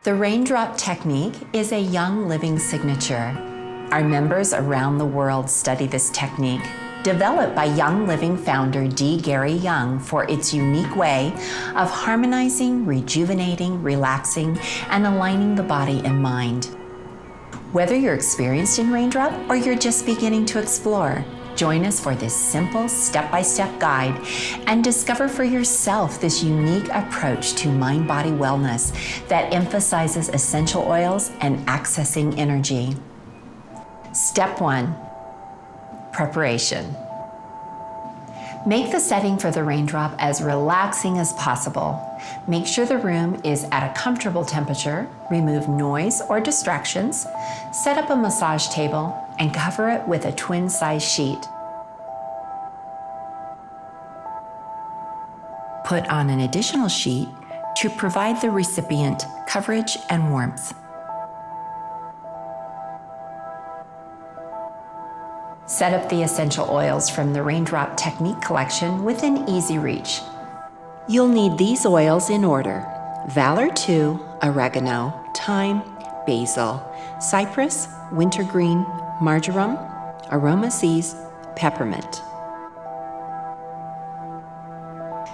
The raindrop technique is a young living signature. Our members around the world study this technique, developed by Young Living founder D. Gary Young for its unique way of harmonizing, rejuvenating, relaxing, and aligning the body and mind. Whether you're experienced in raindrop or you're just beginning to explore, join us for this simple step-by-step guide and discover for yourself this unique approach to mind-body wellness that emphasizes essential oils and accessing energy. Step 1, preparation. Make the setting for the raindrop as relaxing as possible. Make sure the room is at a comfortable temperature, remove noise or distractions, set up a massage table, and cover it with a twin-size sheet. Put on an additional sheet to provide the recipient coverage and warmth. Set up the essential oils from the Raindrop Technique collection within easy reach. You'll need these oils in order: Valor 2, oregano, thyme, basil, cypress, wintergreen, marjoram, aroma seeds, peppermint.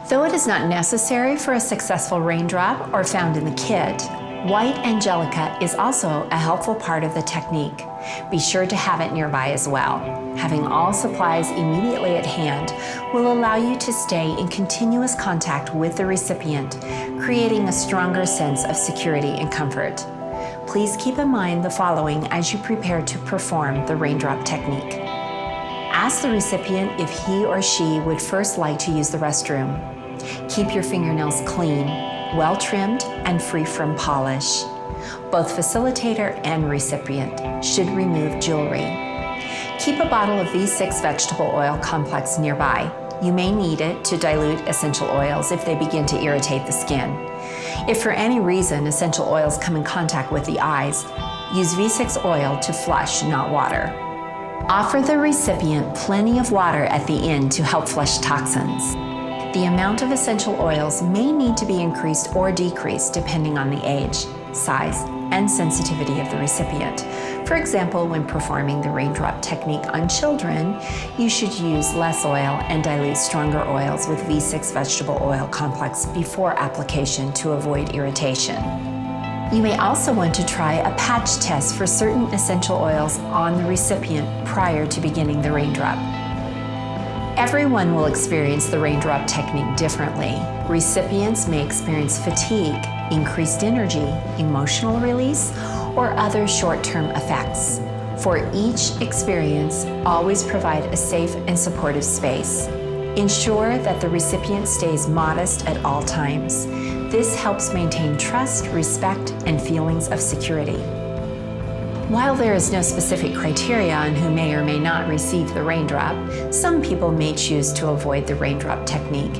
Though it is not necessary for a successful raindrop or found in the kit, white angelica is also a helpful part of the technique. Be sure to have it nearby as well. Having all supplies immediately at hand will allow you to stay in continuous contact with the recipient, creating a stronger sense of security and comfort. Please keep in mind the following as you prepare to perform the raindrop technique. Ask the recipient if he or she would first like to use the restroom. Keep your fingernails clean, well-trimmed, and free from polish. Both facilitator and recipient should remove jewelry. Keep a bottle of V6 vegetable oil complex nearby. You may need it to dilute essential oils if they begin to irritate the skin. If for any reason essential oils come in contact with the eyes, use V6 oil to flush, not water. Offer the recipient plenty of water at the end to help flush toxins. The amount of essential oils may need to be increased or decreased depending on the age, size, and sensitivity of the recipient. For example, when performing the raindrop technique on children, you should use less oil and dilute stronger oils with V6 vegetable oil complex before application to avoid irritation. You may also want to try a patch test for certain essential oils on the recipient prior to beginning the raindrop. Everyone will experience the raindrop technique differently. Recipients may experience fatigue, increased energy, emotional release, or other short-term effects. For each experience, always provide a safe and supportive space. Ensure that the recipient stays modest at all times. This helps maintain trust, respect, and feelings of security. While there is no specific criteria on who may or may not receive the raindrop, some people may choose to avoid the raindrop technique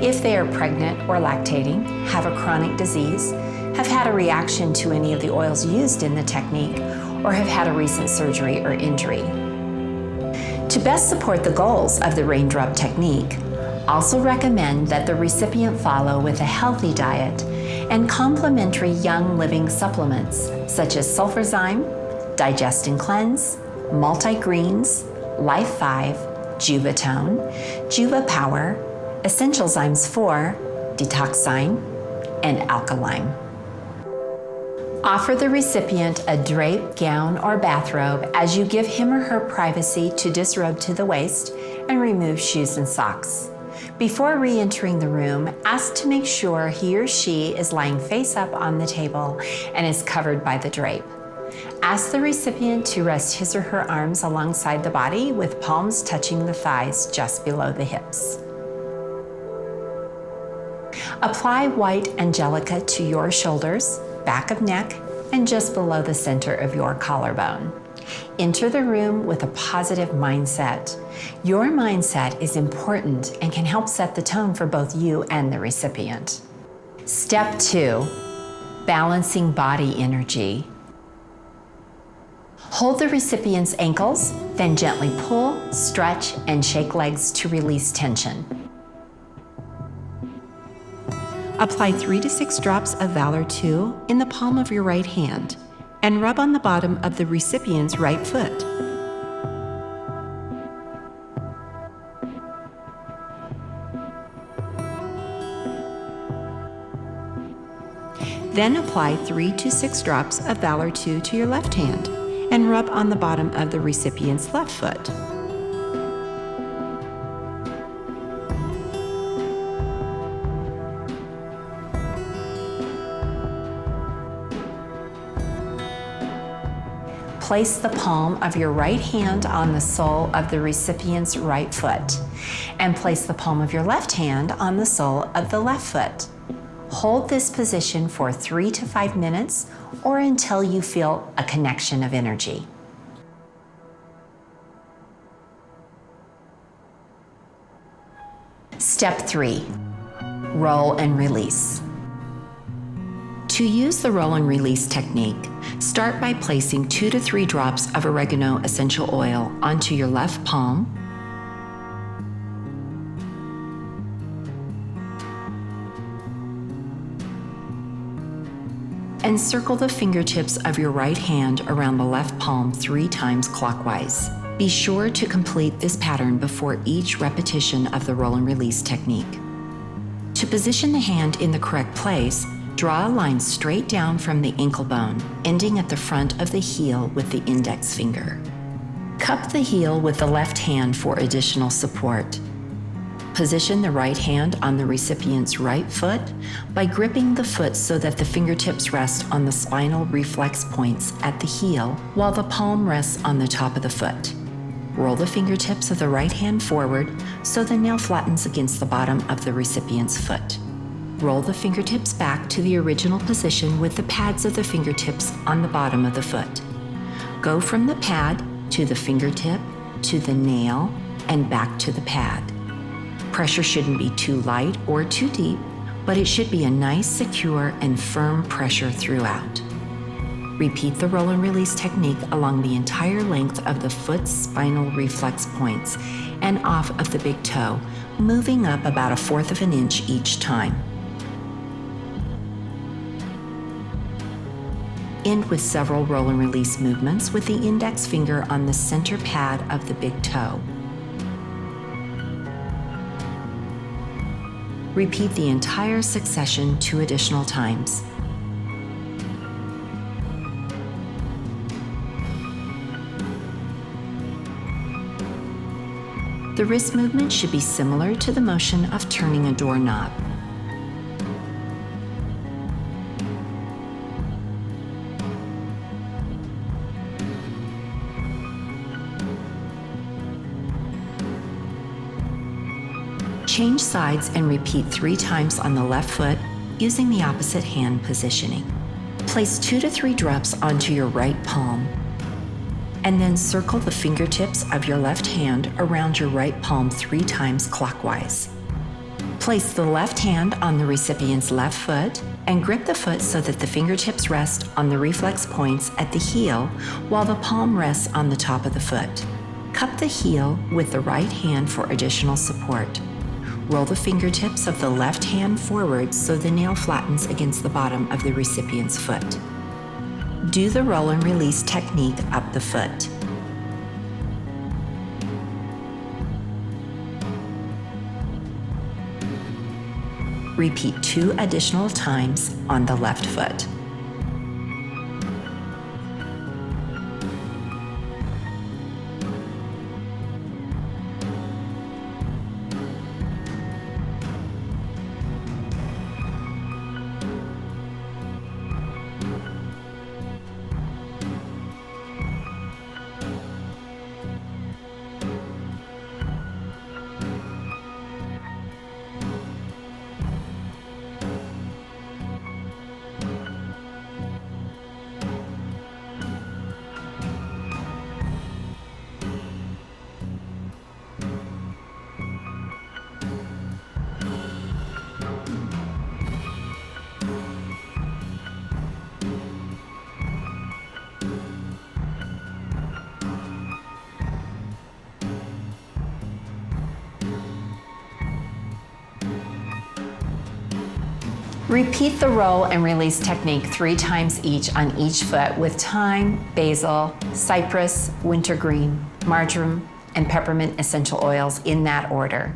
if they are pregnant or lactating, have a chronic disease, have had a reaction to any of the oils used in the technique, or have had a recent surgery or injury. To best support the goals of the raindrop technique, also recommend that the recipient follow with a healthy diet and complementary Young Living supplements such as sulfurzyme, Digest and Cleanse, Multi-Greens, Life 5, Juvatone, Juva Power, Essential Zymes 4, Detoxzyme, and Alkaline. Offer the recipient a drape, gown, or bathrobe as you give him or her privacy to disrobe to the waist and remove shoes and socks. Before re-entering the room, ask to make sure he or she is lying face up on the table and is covered by the drape. Ask the recipient to rest his or her arms alongside the body with palms touching the thighs just below the hips. Apply white angelica to your shoulders, back of neck, and just below the center of your collarbone. Enter the room with a positive mindset. Your mindset is important and can help set the tone for both you and the recipient. Step 2, balancing body energy. Hold the recipient's ankles, then gently pull, stretch, and shake legs to release tension. Apply 3 to 6 drops of Valor 2 in the palm of your right hand and rub on the bottom of the recipient's right foot. Then apply 3 to 6 drops of Valor 2 to your left hand and rub on the bottom of the recipient's left foot. Place the palm of your right hand on the sole of the recipient's right foot, and place the palm of your left hand on the sole of the left foot. Hold this position for 3 to 5 minutes or until you feel a connection of energy. Step 3. Roll and release. To use the roll and release technique, start by placing 2 to 3 drops of oregano essential oil onto your left palm, and circle the fingertips of your right hand around the left palm 3 times clockwise. Be sure to complete this pattern before each repetition of the roll and release technique. To position the hand in the correct place, draw a line straight down from the ankle bone, ending at the front of the heel with the index finger. Cup the heel with the left hand for additional support. Position the right hand on the recipient's right foot by gripping the foot so that the fingertips rest on the spinal reflex points at the heel while the palm rests on the top of the foot. Roll the fingertips of the right hand forward so the nail flattens against the bottom of the recipient's foot. Roll the fingertips back to the original position with the pads of the fingertips on the bottom of the foot. Go from the pad to the fingertip, to the nail, and back to the pad. Pressure shouldn't be too light or too deep, but it should be a nice, secure, and firm pressure throughout. Repeat the roll and release technique along the entire length of the foot's spinal reflex points and off of the big toe, moving up about 1/4 of an inch each time. End with several roll and release movements with the index finger on the center pad of the big toe. Repeat the entire succession 2 additional times. The wrist movement should be similar to the motion of turning a doorknob. Change sides and repeat 3 times on the left foot using the opposite hand positioning. Place 2 to 3 drops onto your right palm, and then circle the fingertips of your left hand around your right palm 3 times clockwise. Place the left hand on the recipient's left foot and grip the foot so that the fingertips rest on the reflex points at the heel while the palm rests on the top of the foot. Cup the heel with the right hand for additional support. Roll the fingertips of the left hand forward so the nail flattens against the bottom of the recipient's foot. Do the roll and release technique up the foot. Repeat 2 additional times on the left foot. Repeat the roll and release technique 3 times each on each foot with thyme, basil, cypress, wintergreen, marjoram, and peppermint essential oils in that order.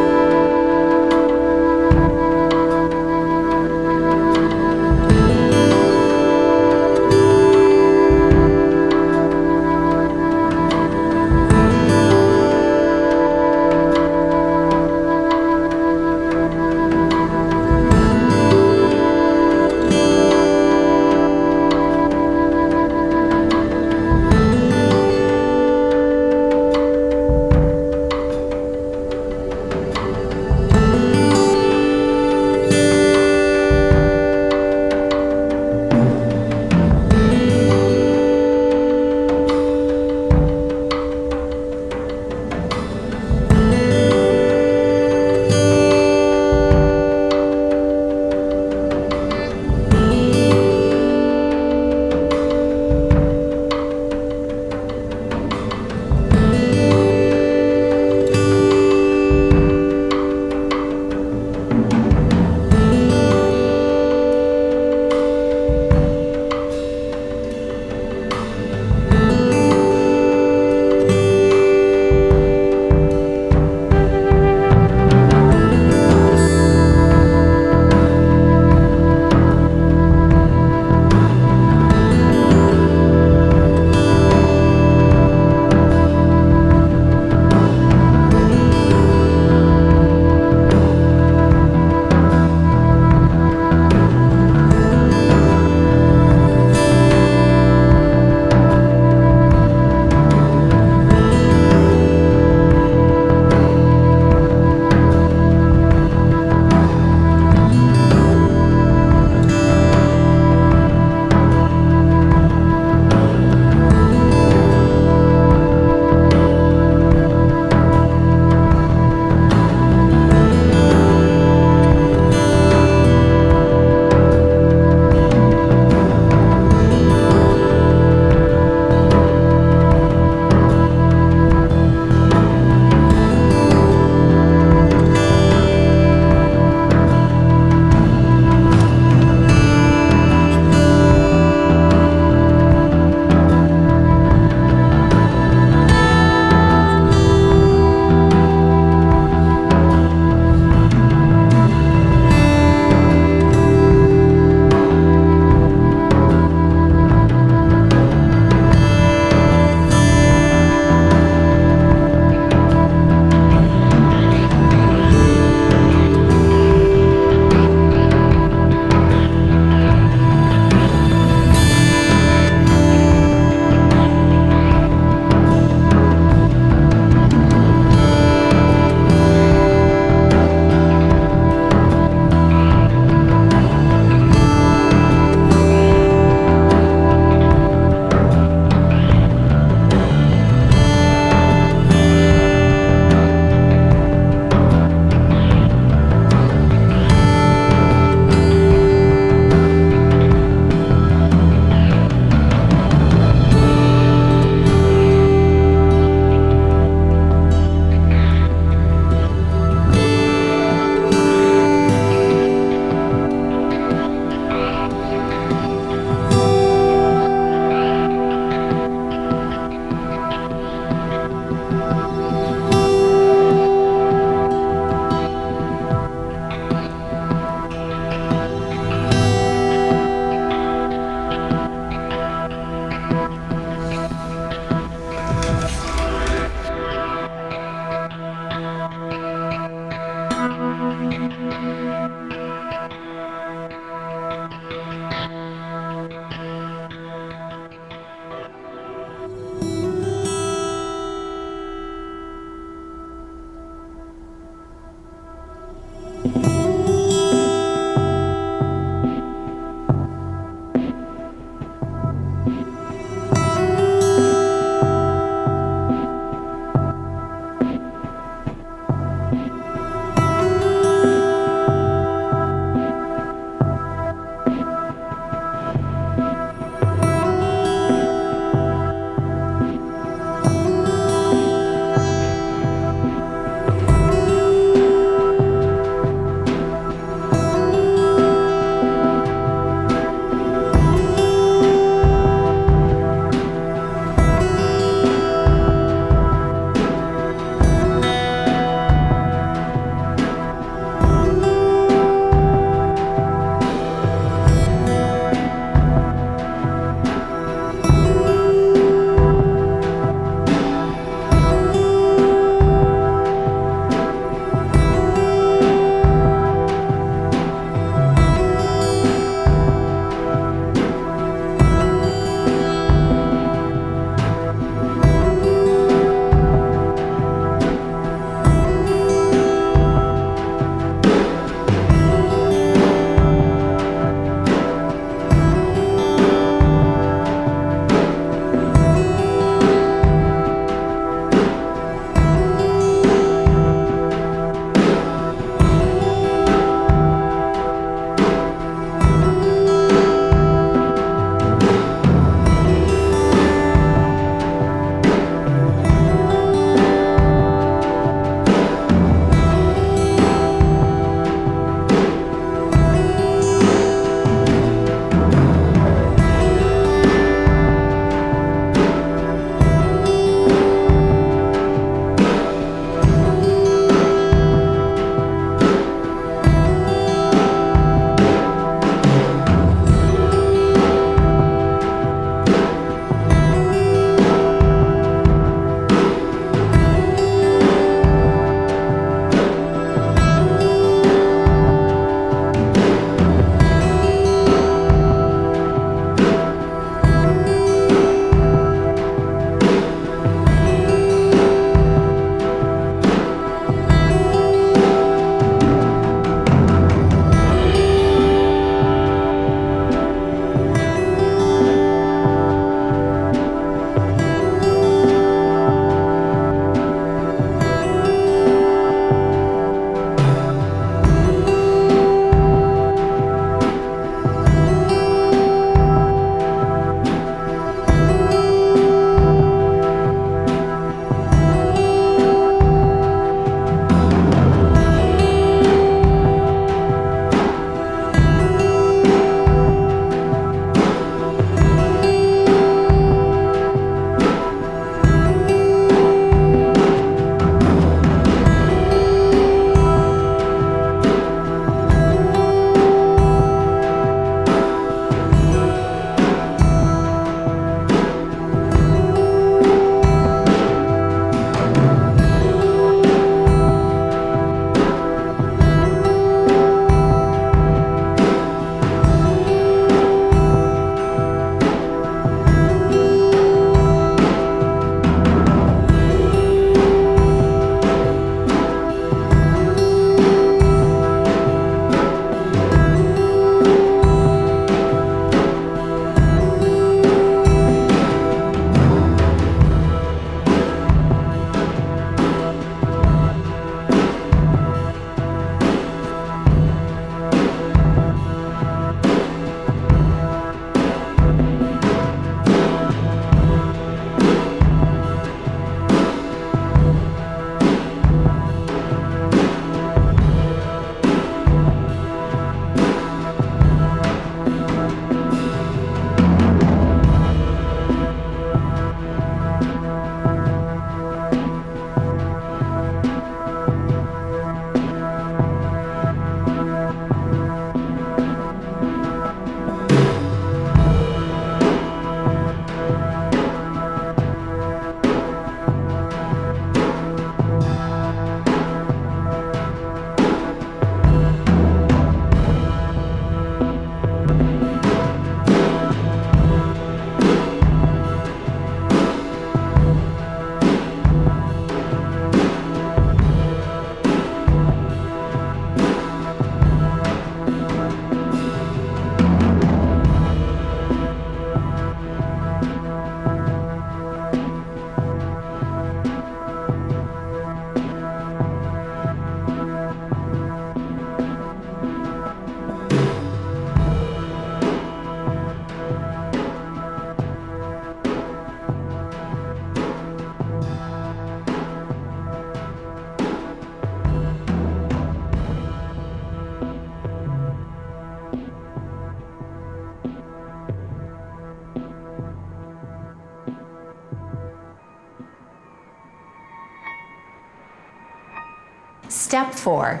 Step 4.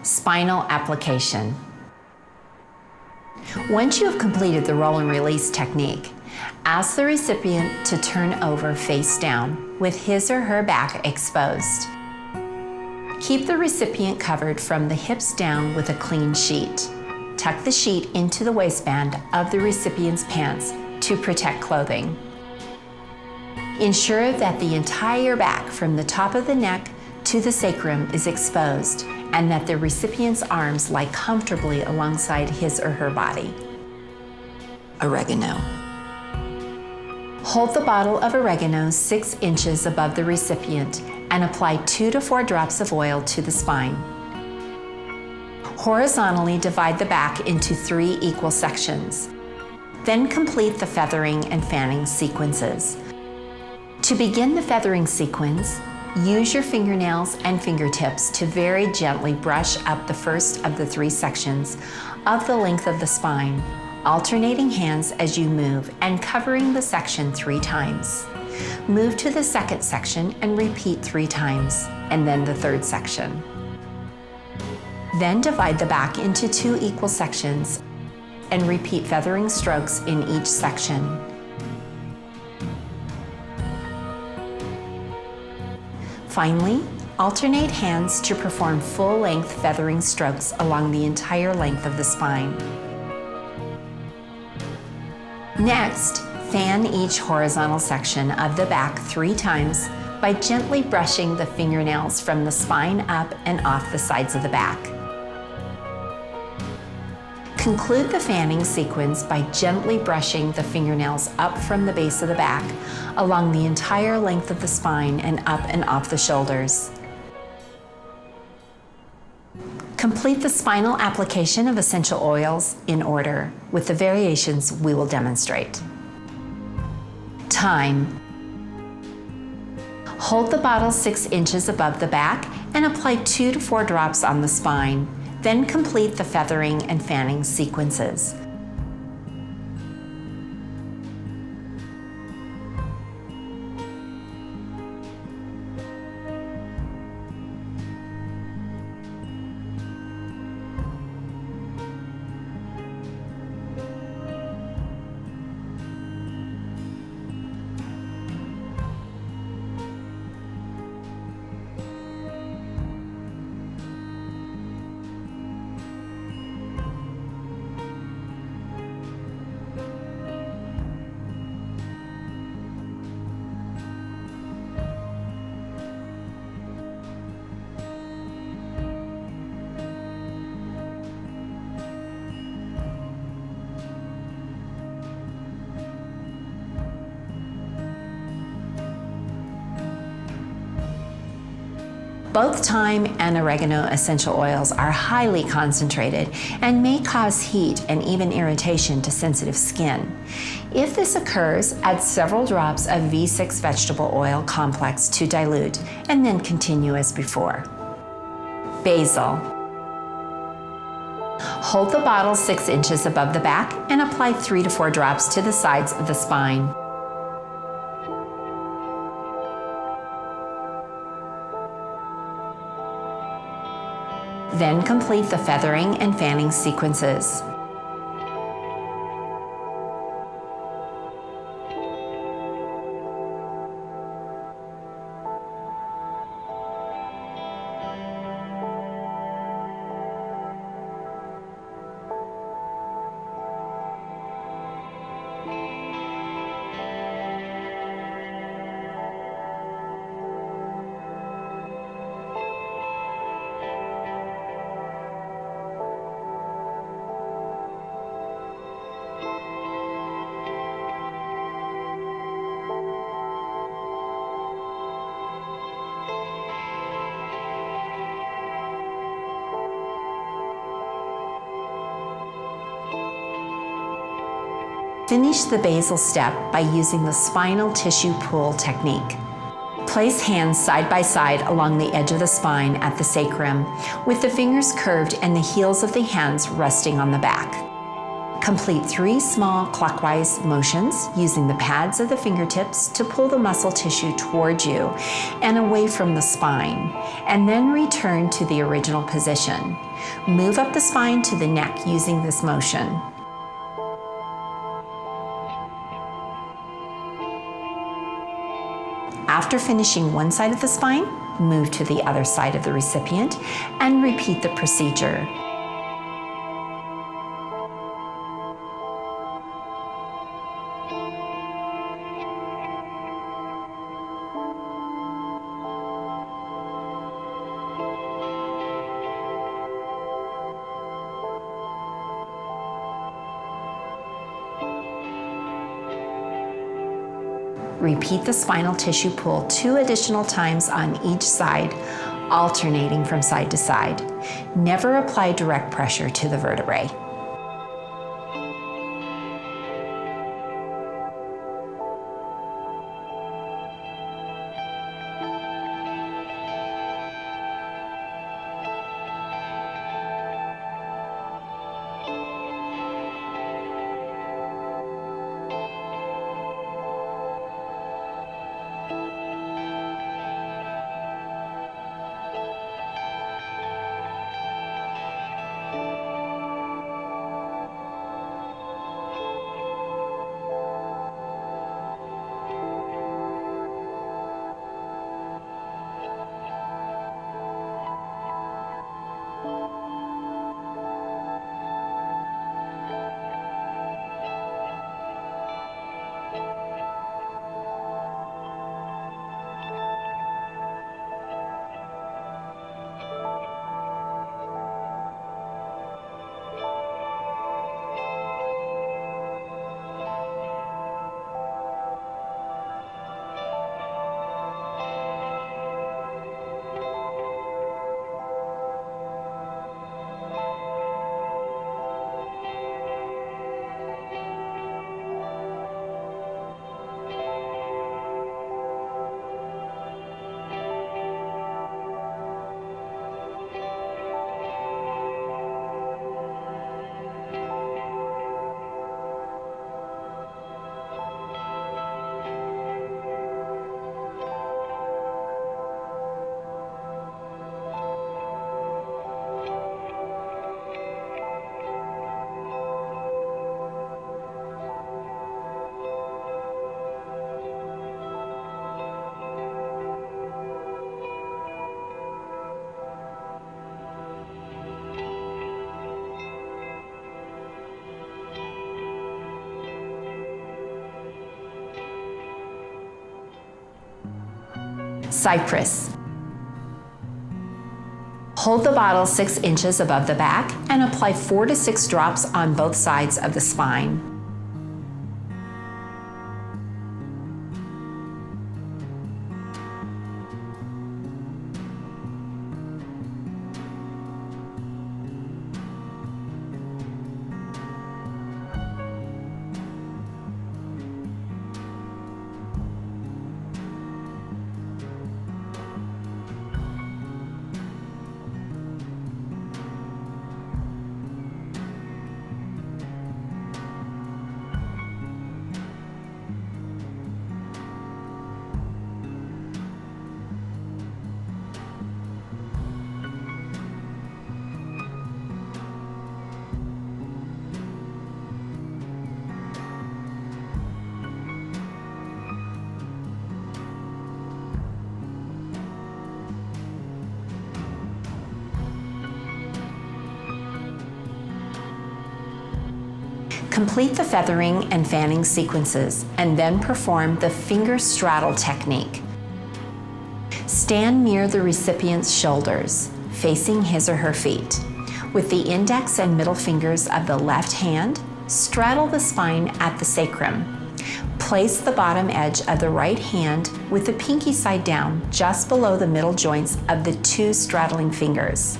Spinal application. Once you have completed the roll and release technique, ask the recipient to turn over face down with his or her back exposed. Keep the recipient covered from the hips down with a clean sheet. Tuck the sheet into the waistband of the recipient's pants to protect clothing. Ensure that the entire back from the top of the neck to the sacrum is exposed and that the recipient's arms lie comfortably alongside his or her body. Oregano. Hold the bottle of oregano 6 inches above the recipient and apply 2 to 4 drops of oil to the spine. Horizontally divide the back into 3 equal sections. Then complete the feathering and fanning sequences. To begin the feathering sequence, use your fingernails and fingertips to very gently brush up the first of the 3 sections of the length of the spine, alternating hands as you move and covering the section 3 times. Move to the second section and repeat 3 times, and then the third section. Then divide the back into 2 equal sections and repeat feathering strokes in each section. Finally, alternate hands to perform full-length feathering strokes along the entire length of the spine. Next, fan each horizontal section of the back 3 times by gently brushing the fingernails from the spine up and off the sides of the back. Conclude the fanning sequence by gently brushing the fingernails up from the base of the back, along the entire length of the spine and up and off the shoulders. Complete the spinal application of essential oils in order, with the variations we will demonstrate. Time. Hold the bottle 6 inches above the back and apply 2 to 4 drops on the spine. Then complete the feathering and fanning sequences. Both thyme and oregano essential oils are highly concentrated and may cause heat and even irritation to sensitive skin. If this occurs, add several drops of V6 vegetable oil complex to dilute and then continue as before. Basil. Hold the bottle 6 inches above the back and apply 3 to 4 drops to the sides of the spine. Then complete the feathering and fanning sequences. Finish the basil step by using the spinal tissue pull technique. Place hands side by side along the edge of the spine at the sacrum, with the fingers curved and the heels of the hands resting on the back. Complete 3 small clockwise motions using the pads of the fingertips to pull the muscle tissue towards you and away from the spine, and then return to the original position. Move up the spine to the neck using this motion. After finishing one side of the spine, move to the other side of the recipient and repeat the procedure. Repeat the spinal tissue pull 2 additional times on each side, alternating from side to side. Never apply direct pressure to the vertebrae. Cypress. Hold the bottle 6 inches above the back and apply 4 to 6 drops on both sides of the spine. Complete the feathering and fanning sequences and then perform the finger straddle technique. Stand near the recipient's shoulders, facing his or her feet. With the index and middle fingers of the left hand, straddle the spine at the sacrum. Place the bottom edge of the right hand with the pinky side down just below the middle joints of the 2 straddling fingers.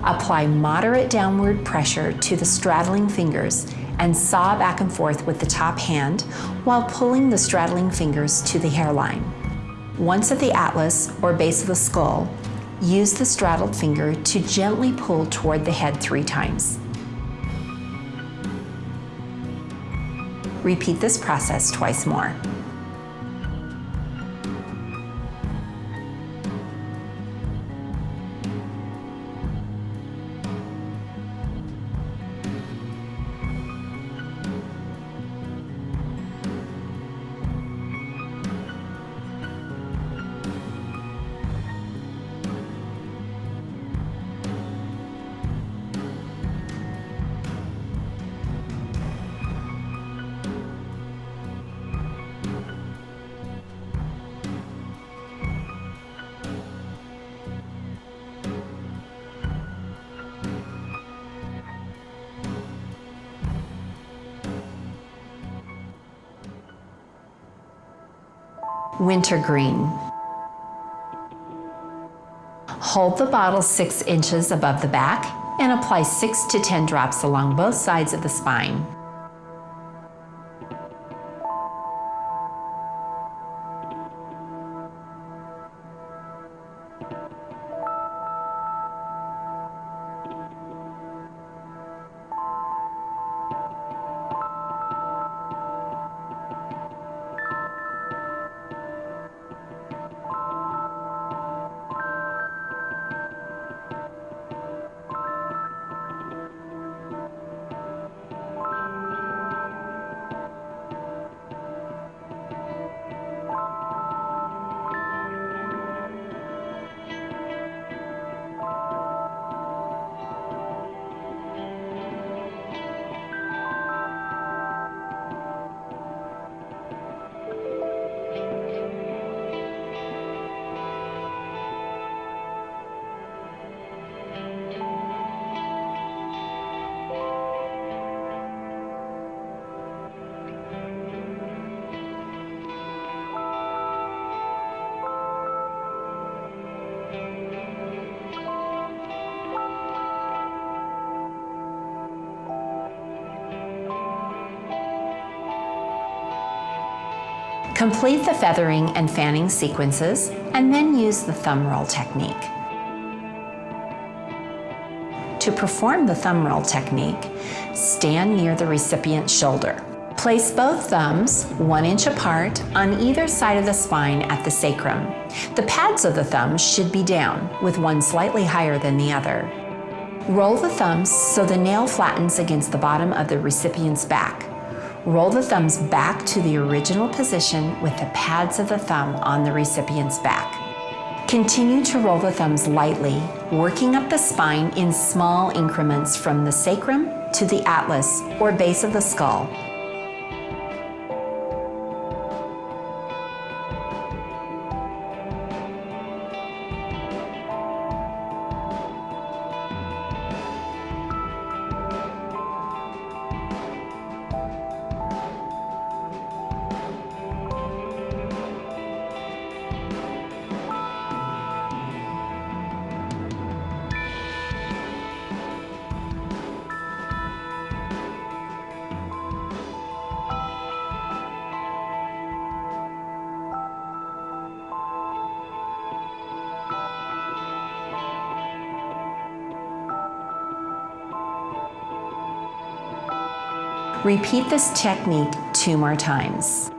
Apply moderate downward pressure to the straddling fingers and saw back and forth with the top hand while pulling the straddling fingers to the hairline. Once at the atlas or base of the skull, use the straddled finger to gently pull toward the head 3 times. Repeat this process twice more. Wintergreen. Hold the bottle 6 inches above the back and apply 6 to 10 drops along both sides of the spine. Complete the feathering and fanning sequences, and then use the thumb roll technique. To perform the thumb roll technique, stand near the recipient's shoulder. Place both thumbs 1 inch apart on either side of the spine at the sacrum. The pads of the thumbs should be down, with one slightly higher than the other. Roll the thumbs so the nail flattens against the bottom of the recipient's back. Roll the thumbs back to the original position with the pads of the thumb on the recipient's back. Continue to roll the thumbs lightly, working up the spine in small increments from the sacrum to the atlas or base of the skull. Repeat this technique 2 more times.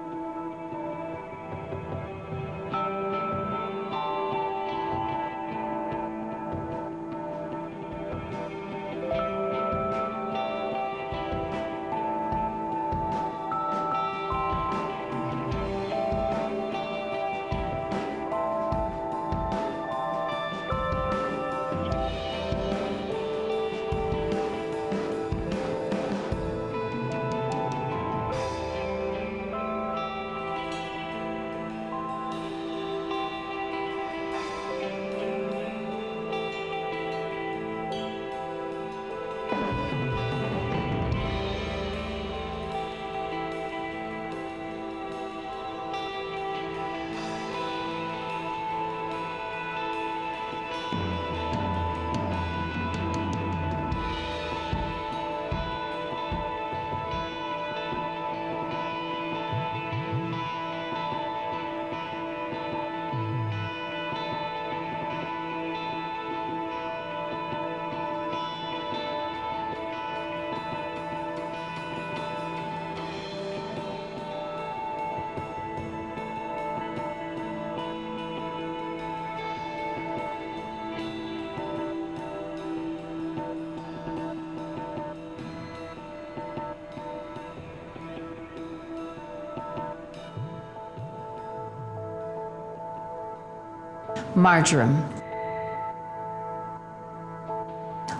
Marjoram.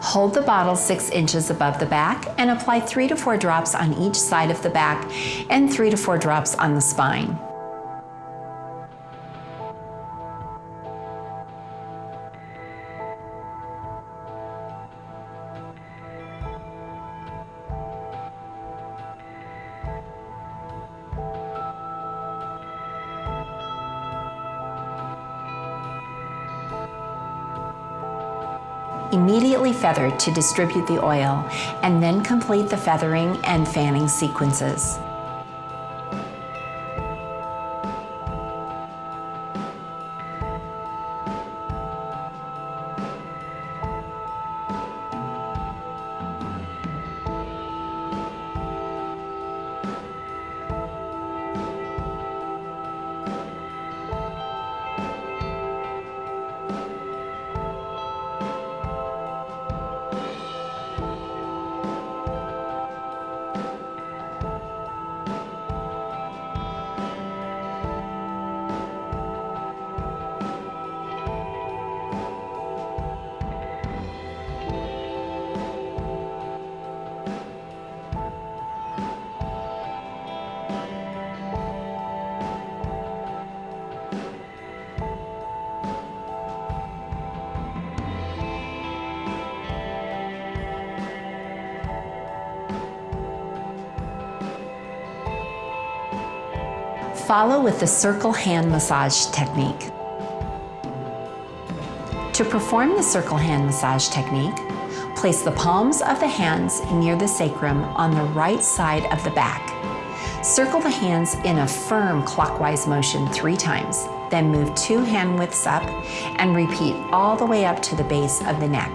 Hold the bottle 6 inches above the back and apply 3 to 4 drops on each side of the back and 3 to 4 drops on the spine. Immediately feather to distribute the oil, and then complete the feathering and fanning sequences. Follow with the circle hand massage technique. To perform the circle hand massage technique, place the palms of the hands near the sacrum on the right side of the back. Circle the hands in a firm clockwise motion 3 times, then move 2 hand widths up and repeat all the way up to the base of the neck.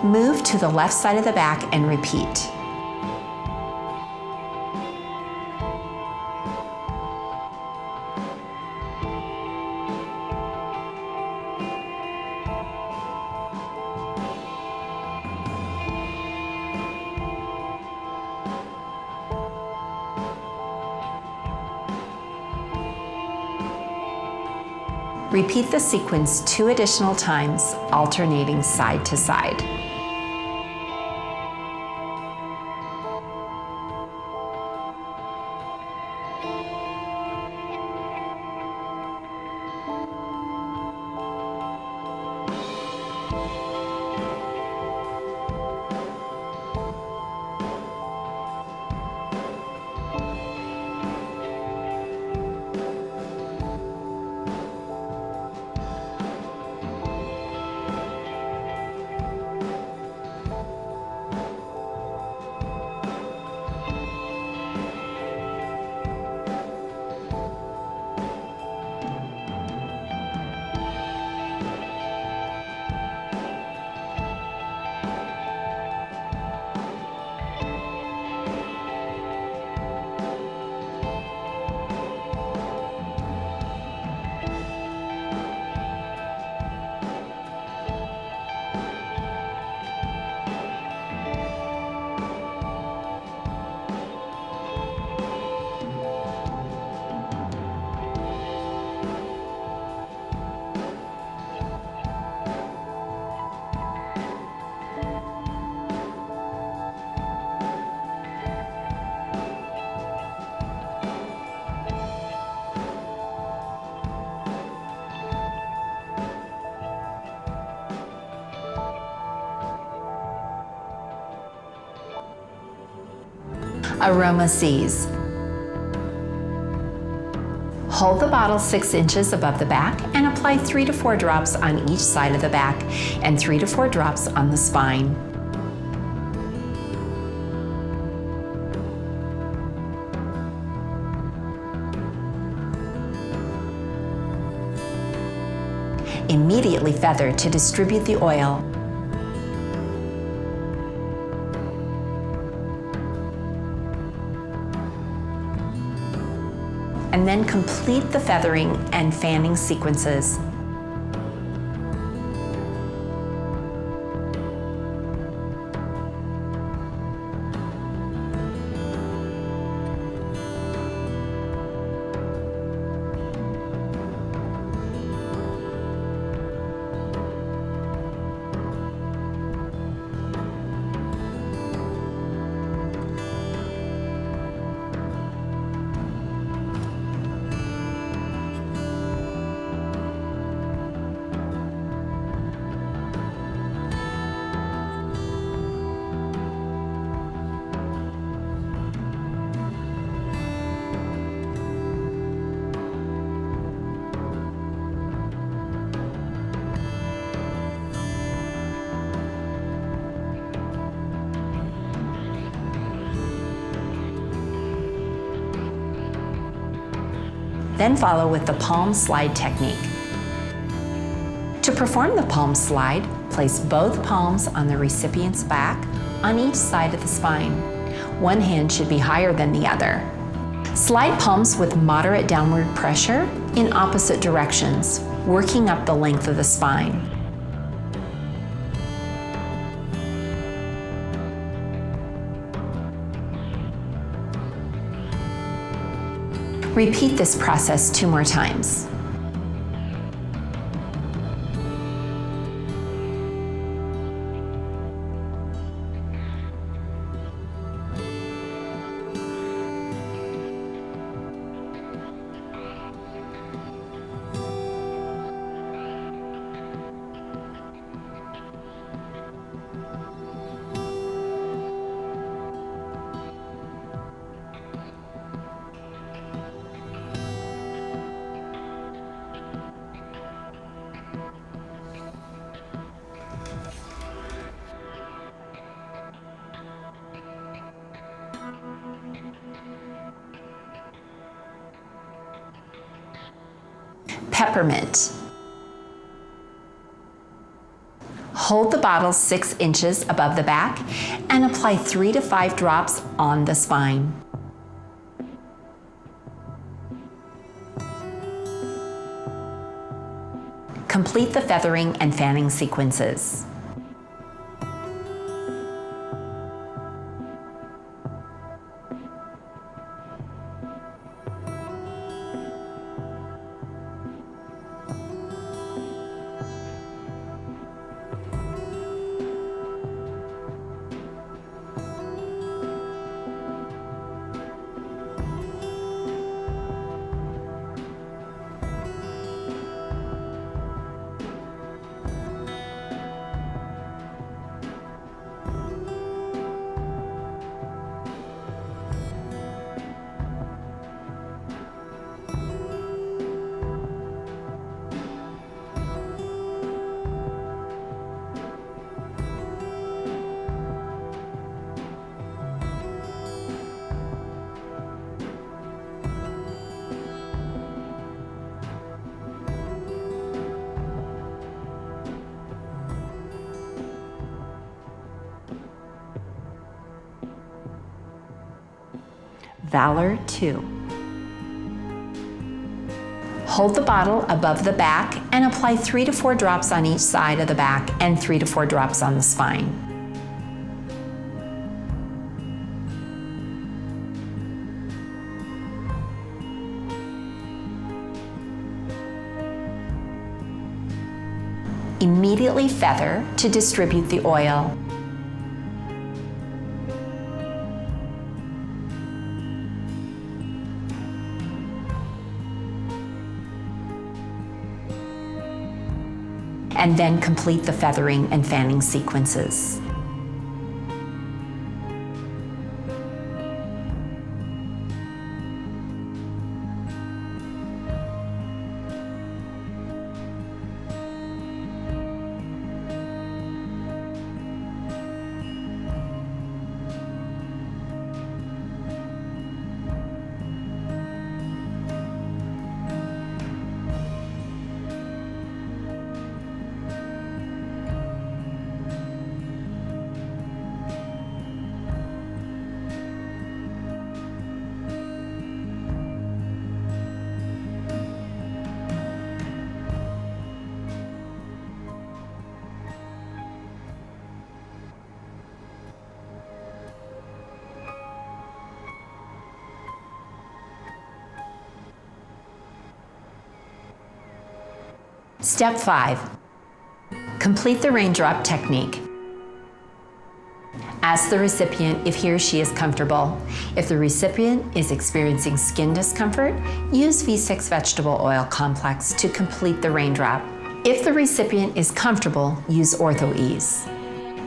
Move to the left side of the back and repeat. Repeat the sequence 2 additional times, alternating side to side. Aroma Seize. Hold the bottle 6 inches above the back and apply 3 to 4 drops on each side of the back and 3 to 4 drops on the spine. Immediately feather to distribute the oil. And then complete the feathering and fanning sequences. Then follow with the palm slide technique. To perform the palm slide, place both palms on the recipient's back on each side of the spine. One hand should be higher than the other. Slide palms with moderate downward pressure in opposite directions, working up the length of the spine. Repeat this process 2 more times. Peppermint. Hold the bottle 6 inches above the back and apply 3 to 5 drops on the spine. Complete the feathering and fanning sequences. Valor 2. Hold the bottle above the back and apply 3 to 4 drops on each side of the back and 3 to 4 drops on the spine. Immediately feather to distribute the oil. And then complete the feathering and fanning sequences. Step 5. Complete the raindrop technique. Ask the recipient if he or she is comfortable. If the recipient is experiencing skin discomfort, use V6 vegetable oil complex to complete the raindrop. If the recipient is comfortable, use Ortho Ease.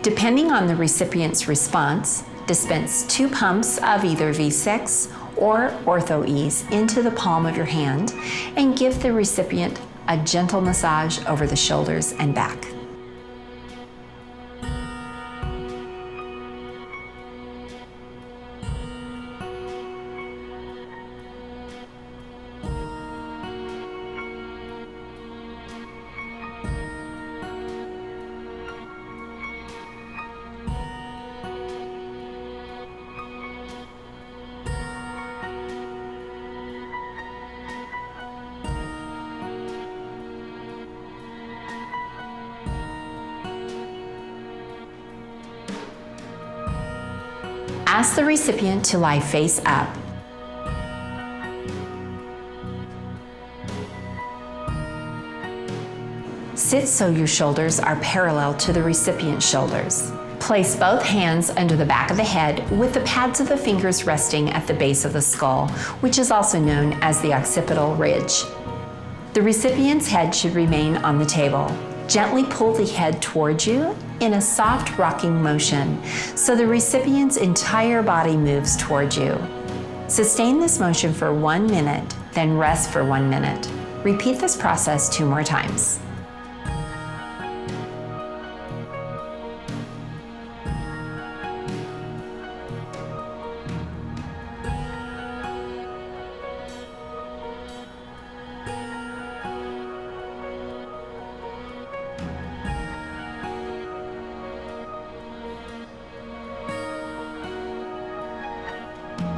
Depending on the recipient's response, dispense 2 pumps of either V6 or Ortho Ease into the palm of your hand and give the recipient a gentle massage over the shoulders and back. Ask the recipient to lie face up. Sit so your shoulders are parallel to the recipient's shoulders. Place both hands under the back of the head with the pads of the fingers resting at the base of the skull, which is also known as the occipital ridge. The recipient's head should remain on the table. Gently pull the head towards you in a soft rocking motion so the recipient's entire body moves towards you. Sustain this motion for 1 minute, then rest for 1 minute. Repeat this process 2 more times.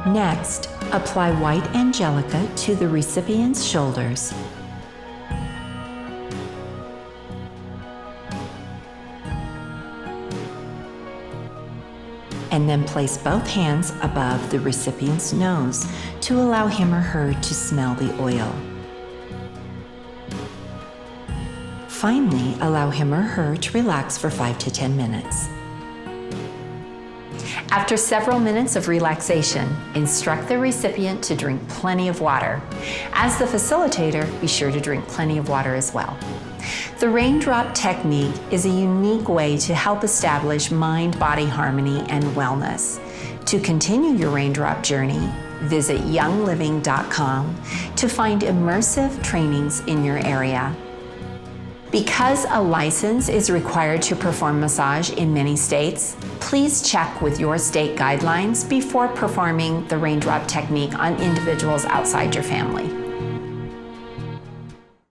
Next, apply white angelica to the recipient's shoulders. And then place both hands above the recipient's nose to allow him or her to smell the oil. Finally, allow him or her to relax for 5 to 10 minutes. After several minutes of relaxation, instruct the recipient to drink plenty of water. As the facilitator, be sure to drink plenty of water as well. The raindrop technique is a unique way to help establish mind-body harmony and wellness. To continue your raindrop journey, visit youngliving.com to find immersive trainings in your area. Because a license is required to perform massage in many states, please check with your state guidelines before performing the raindrop technique on individuals outside your family.